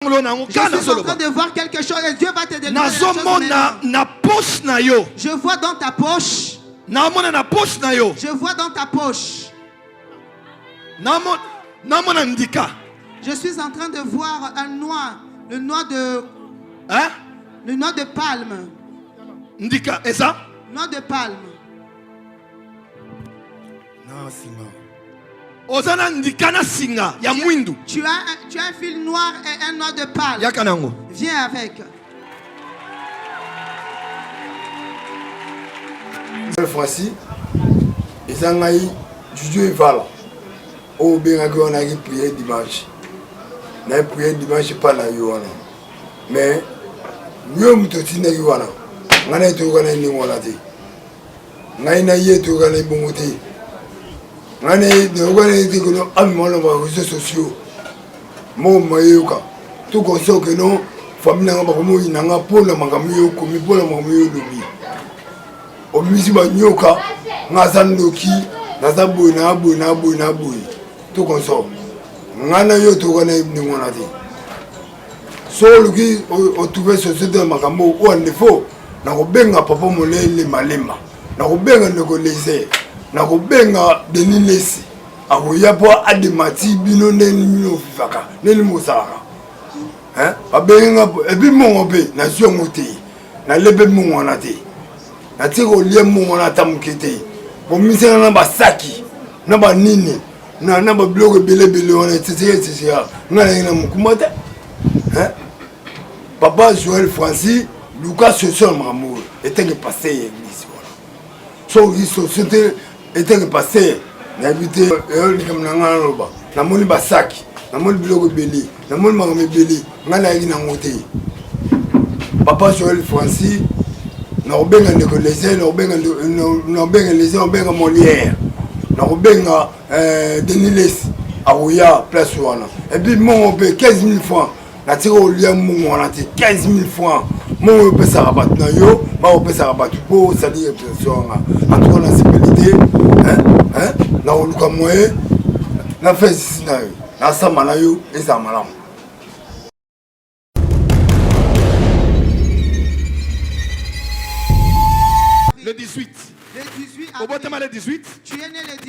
Je suis en train de voir quelque chose et Dieu va te délivrer. Je vois dans ta poche. Je vois dans ta poche. Je suis en train de voir un noix. Le noix de... Hein? Le noix de palme. Ndika, et ça? Noix de palme. Non, Singa. Ozana ndikana singa ya mwindu. Tu as un fil noir et un noix de palme. Yakanango. Viens avec. Cette fois-ci, ils ont eu Dieu vala. Au bien on a prié dimanche. On a prié dimanche pas la yoana. Mais nous nous tous na yoana. On a été au Ghana ni wanati. On a été au Ghana bongote. On a été au Ghana ni kono amimo na réseaux sociaux. Mo mayoka. Tout comme ça que non famille na ba ko inanga pona mangamiyo ko mi pona mangamiyo lobi. Omisi ba nyoka ngazandoki nazaboy na boy tout comme ça ngana yo to kana ni monati so luki o trouver société makambo o ndefo na ko benga papa molele malema na ko benga ndeko lese na ko benga denilesi akoya po ademati bino ndeni mino fifaka neli mosaka hein abenga ebi mongope na siongote na lebe mongonate na tiko lie mongonata tamukete bo misena na basaki na ba nini na ba bloc belebele on etc ngana na mukumata hein papa Joël Francis Lucas Sosol Mamour était que passé église voilà so il société était que passé na habité et comme na ngana roba na moni basaki na moni bloc belé na moni magame belé ngana ina ngote papa Joël Francis na obenga ndeko lese na obenga lese obenga Molière na obenga Deniles aouya place wana et puis mon be 15 000 francs na tiko olia mon wana te 15 000 francs mon be ça rabat na yo ba be ça rabat po ça dit pression en tout cas la sécurité hein na oluka moye na fait na sama na yo et ça malam. Le 18. Le 18 Au bottom le 18. Tu es né le 18.